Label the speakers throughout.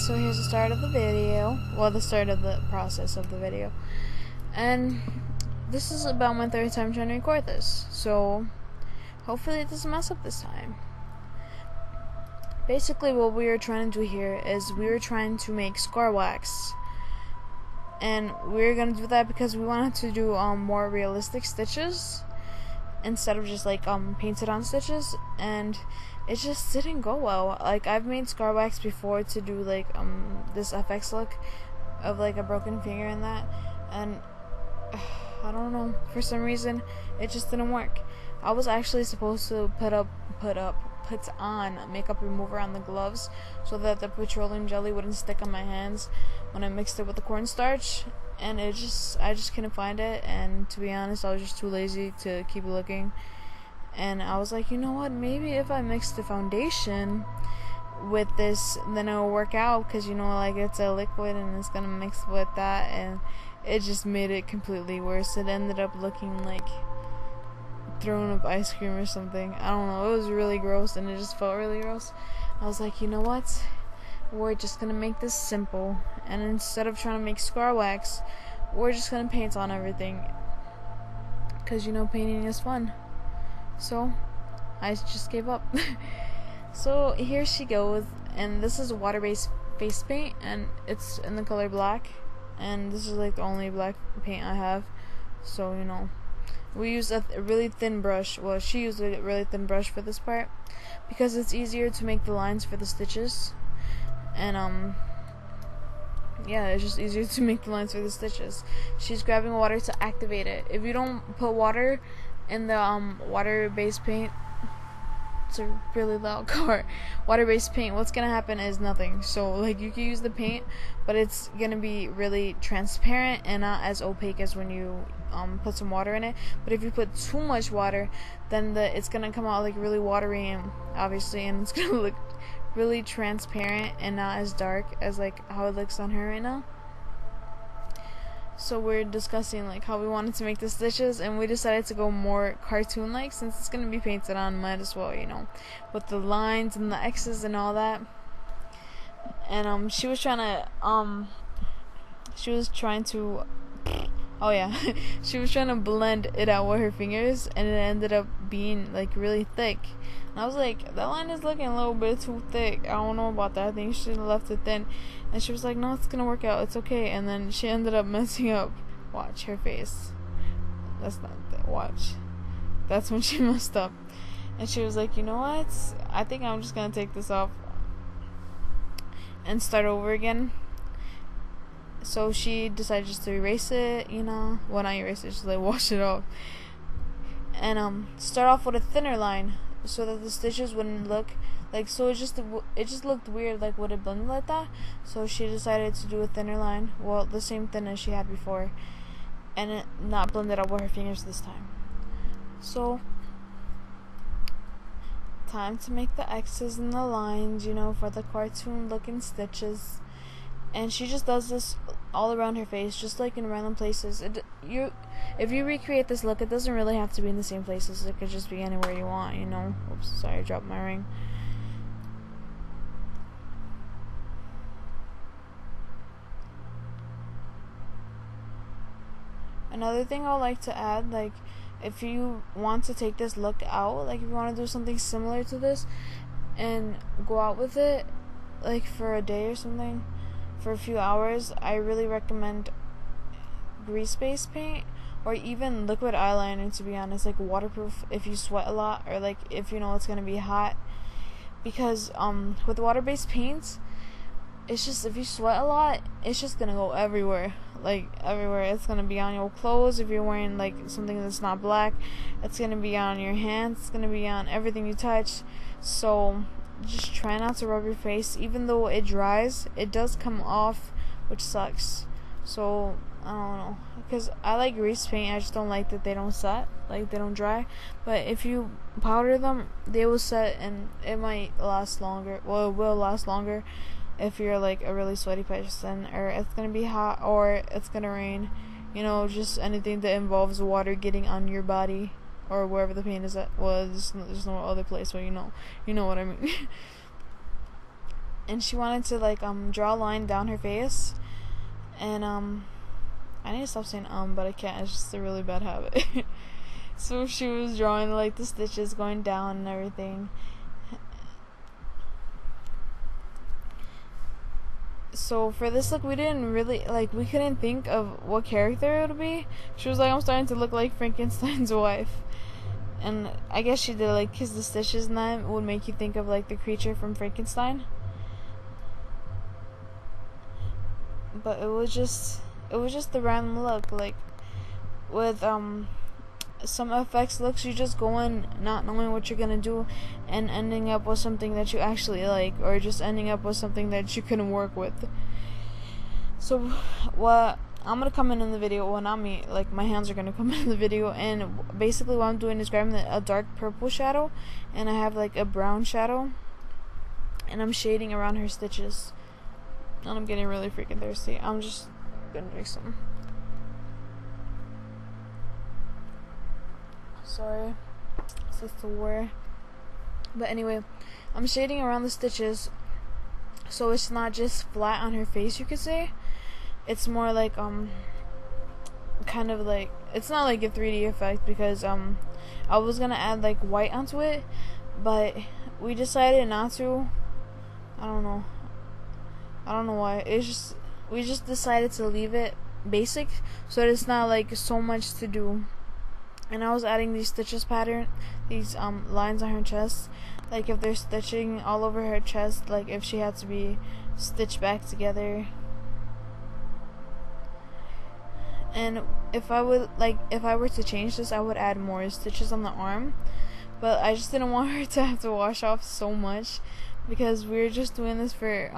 Speaker 1: So here's the start of the video. Well, the start of the process of the video. And this is about my third time trying to record this. So hopefully it doesn't mess up this time. Basically what we were trying to do here is we were trying to make scar wax. And we were going to do that because we wanted to do more realistic stitches instead of just like painted on stitches, and it just didn't go well. Like, I've made scar wax before to do like this FX look of like a broken finger and that, and I don't know, for some reason it just didn't work. I was actually supposed to put on makeup remover on the gloves so that the petroleum jelly wouldn't stick on my hands when I mixed it with the cornstarch, and I just couldn't find it, and to be honest I was just too lazy to keep looking. And I was like, you know what, maybe if I mix the foundation with this then it'll work out, because you know, like, it's a liquid and it's gonna mix with that, and it just made it completely worse. It ended up looking like throwing up ice cream or something. I don't know, it was really gross and it just felt really gross. I was like, you know what, we're just gonna make this simple, and instead of trying to make scar wax, we're just gonna paint on everything, because you know, painting is fun. So I just gave up. So here she goes, and this is water-based face paint, and it's in the color black, and this is like the only black paint I have. So, you know, we use a really thin brush. Well, she used a really thin brush for this part because it's easier to make the lines for the stitches, and yeah, it's just easier to make the lines for the stitches. She's grabbing water to activate it. If you don't put water in the water-based paint, it's a really loud car. Water-based paint, what's gonna happen is nothing. So like, you can use the paint, but it's gonna be really transparent and not as opaque as when you put some water in it. But if you put too much water, then it's gonna come out like really watery, and obviously, and it's gonna look really transparent and not as dark as like how it looks on her right now. So we're discussing like how we wanted to make the stitches, and we decided to go more cartoon-like. Since it's gonna be painted on, might as well, you know, with the lines and the X's and all that. And she was trying to she was trying to blend it out with her fingers, and it ended up being like really thick. And I was like, that line is looking a little bit too thick. I don't know about that. I think you should have left it thin. And she was like, no, it's gonna work out, it's okay. And then she ended up messing up. Watch her face. That's not that. Watch. That's when she messed up. And she was like, you know what, I think I'm just gonna take this off and start over again. So she decided just to erase it, you know. Well, not erase it, just like wash it off. And start off with a thinner line, so that the stitches wouldn't look like, so it just looked weird, like, would it blend like that. So she decided to do a thinner line, well, the same thin as she had before, and it not blend it up with her fingers this time. So time to make the X's and the lines, you know, for the cartoon looking stitches. And she just does this all around her face, just like in random places. If you recreate this look, it doesn't really have to be in the same places. It could just be anywhere you want, you know. Oops, sorry, I dropped my ring. Another thing I would like to add, like, if you want to take this look out, like if you want to do something similar to this and go out with it, like for a day or something, for a few hours, I really recommend grease-based paint, or even liquid eyeliner, to be honest, like waterproof if you sweat a lot, or like if you know it's gonna be hot. Because with water-based paints, it's just, if you sweat a lot, it's just gonna go everywhere, like everywhere. It's gonna be on your clothes. If you're wearing like something that's not black, it's gonna be on your hands, it's gonna be on everything you touch. So just try not to rub your face. Even though it dries, it does come off, which sucks. So I don't know, because I like grease paint, I just don't like that they don't set, like they don't dry. But if you powder them, they will set, and it might last longer. Well, it will last longer if you're like a really sweaty person, or it's gonna be hot, or it's gonna rain, you know, just anything that involves water getting on your body or wherever the paint is at. Well, there's no other place, so you know what I mean. and she wanted to like draw a line down her face, and I need to stop saying but I can't, it's just a really bad habit. So she was drawing like the stitches going down and everything. So for this look, we didn't really like, we couldn't think of what character it would be. She was like, I'm starting to look like Frankenstein's wife, and I guess she did, like, because the stitches in that would make you think of like the creature from Frankenstein. But it was just the random look, like with some FX looks, you just go in not knowing what you're gonna do and ending up with something that you actually like, or just ending up with something that you couldn't work with. So what I'm gonna come in the video, well, not me, like my hands are gonna come in the video, and basically what I'm doing is grabbing a dark purple shadow, and I have like a brown shadow, and I'm shading around her stitches. And I'm getting really freaking thirsty. I'm just gonna drink some. Sorry, it's just the war. But anyway, I'm shading around the stitches, so it's not just flat on her face, you could say. It's more like kind of like, it's not like a 3D effect, because I was gonna add like white onto it, but we decided not to. I don't know why. We just decided to leave it basic, so it's not like so much to do. And I was adding these stitches pattern, these lines on her chest, like if they're stitching all over her chest, like if she had to be stitched back together. And if I were to change this, I would add more stitches on the arm, but I just didn't want her to have to wash off so much, because we were just doing this for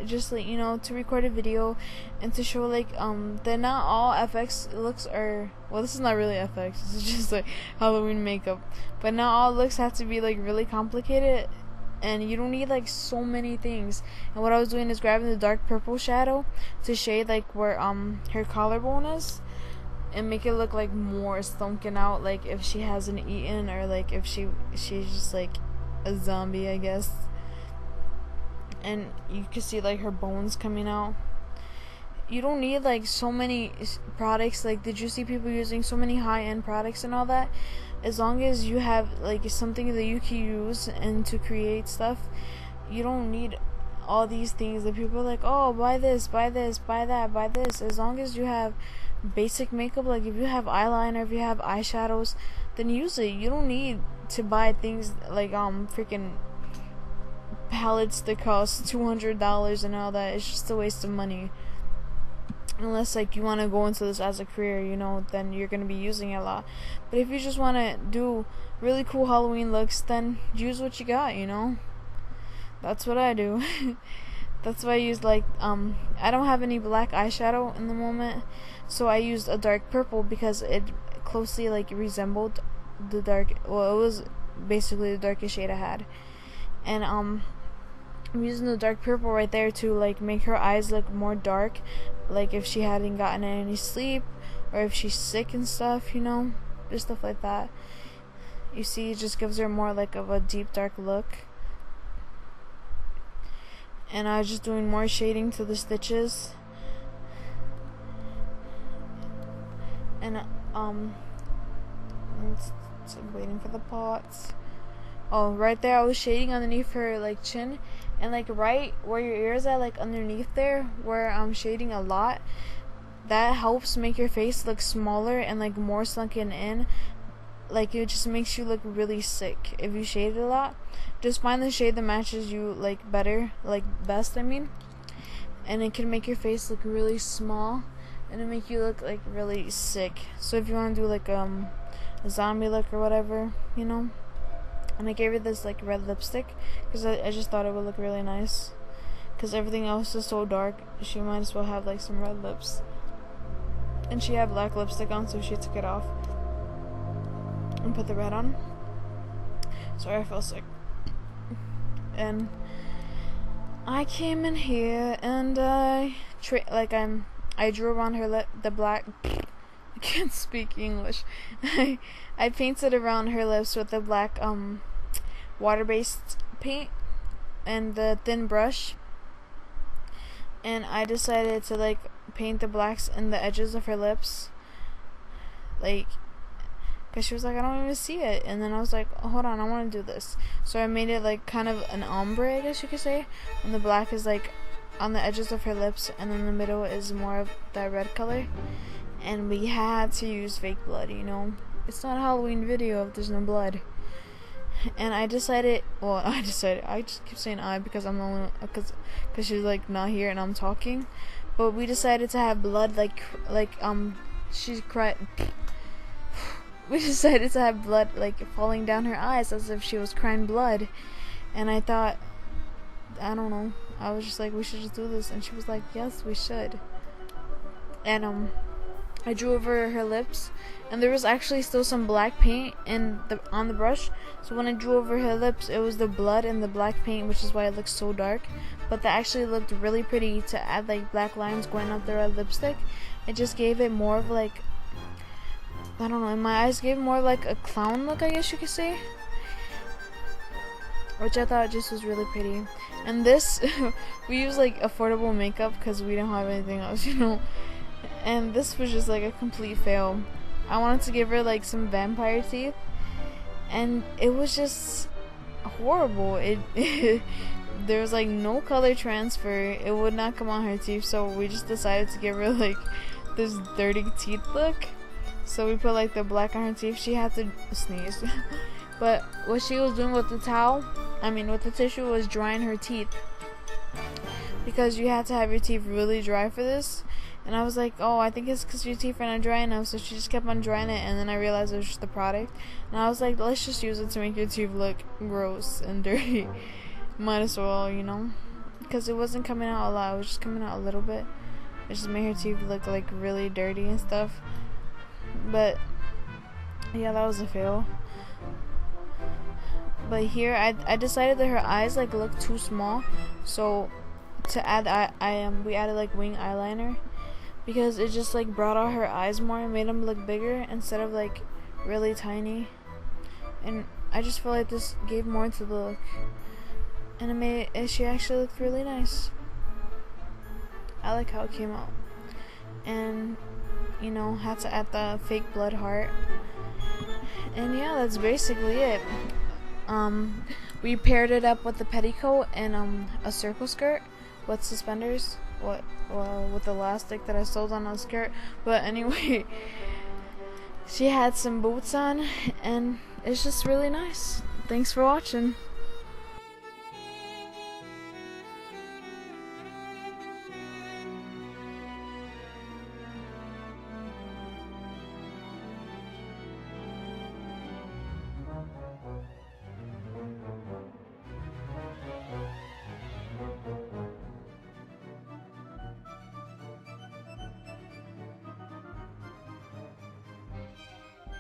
Speaker 1: just like, you know, to record a video and to show like that not all FX looks are, well, this is not really FX, this is just like Halloween makeup, but not all looks have to be like really complicated, and you don't need like so many things. And what I was doing is grabbing the dark purple shadow to shade like where her collarbone is, and make it look like more sunken out, like if she hasn't eaten, or like if she's just like a zombie, I guess. And you can see like her bones coming out. You don't need like so many products. Like, did you see people using so many high-end products and all that? As long as you have like something that you can use and to create stuff, you don't need all these things that people are like, oh, buy this, buy this, buy that, buy this. As long as you have basic makeup, like if you have eyeliner, if you have eyeshadows, then use it. You don't need to buy things like freaking palettes that cost $200 and all that. It's just a waste of money. Unless like you want to go into this as a career, you know, then you're going to be using it a lot. But if you just want to do really cool Halloween looks, then use what you got, you know. That's what I do. That's why I used like I don't have any black eyeshadow in the moment, so I used a dark purple because it closely like resembled the dark, well, it was basically the darkest shade I had. And I'm using the dark purple right there to like make her eyes look more dark, like if she hadn't gotten any sleep, or if she's sick and stuff, you know, just stuff like that. You see, it just gives her more like of a deep dark look. And I was just doing more shading to the stitches. And it's waiting for the pots. Oh, right there I was shading underneath her like chin, and like right where your ears are, like underneath there where I'm shading a lot. That helps make your face look smaller and like more sunken in. Like it just makes you look really sick if you shade it a lot. Just find the shade that matches you like better, like best I mean, and it can make your face look really small and it make you look like really sick. So if you want to do like a zombie look or whatever, you know. And I gave her this like red lipstick because I just thought it would look really nice, because everything else is so dark. She might as well have like some red lips, and she had black lipstick on, so she took it off and put the red on. Sorry, I felt sick. And I came in here and I drew around her the black. I can't speak English. I painted around her lips with the black water-based paint, and the thin brush, and I decided to like paint the blacks in the edges of her lips, like, because she was like, I don't even see it. And then I was like, oh, hold on, I want to do this. So I made it like kind of an ombre, I guess you could say, and the black is like on the edges of her lips, and then the middle is more of that red color. And we had to use fake blood, you know, it's not a Halloween video if there's no blood. And I decided, I just keep saying I because I'm the only, because she's like not here and I'm talking, but we decided to have blood she's cried. We decided to have blood like falling down her eyes as if she was crying blood. And I thought, I don't know, I was just like, we should just do this, and she was like, yes, we should. And I drew over her lips, and there was actually still some black paint on the brush. So when I drew over her lips, it was the blood and the black paint, which is why it looks so dark. But that actually looked really pretty to add like black lines going up the red lipstick. It just gave it more of like, I don't know, in my eyes gave more like a clown look, I guess you could say, which I thought just was really pretty. And this, we use like affordable makeup because we didn't have anything else, you know. And this was just like a complete fail. I wanted to give her like some vampire teeth, and it was just horrible. There was like no color transfer. It would not come on her teeth, so we just decided to give her like this dirty teeth look. So we put like the black on her teeth. She had to sneeze. But what she was doing with the with the tissue, was drying her teeth, because you had to have your teeth really dry for this. And I was like, oh, I think it's because your teeth are not dry enough. So she just kept on drying it, and then I realized it was just the product. And I was like, let's just use it to make your teeth look gross and dirty. Might as well, you know, because it wasn't coming out a lot. It was just coming out a little bit. It just made her teeth look like really dirty and stuff. But yeah, that was a fail. But here I decided that her eyes like looked too small, so to add we added like wing eyeliner, because it just like brought out her eyes more and made them look bigger instead of like really tiny. And I just feel like this gave more to the look, and she actually looked really nice. I like how it came out. And you know, had to add the fake blood heart. And yeah, that's basically it. We paired it up with the petticoat and a circle skirt with suspenders, with elastic that I sewed on a skirt. But anyway, she had some boots on, and it's just really nice. Thanks for watching.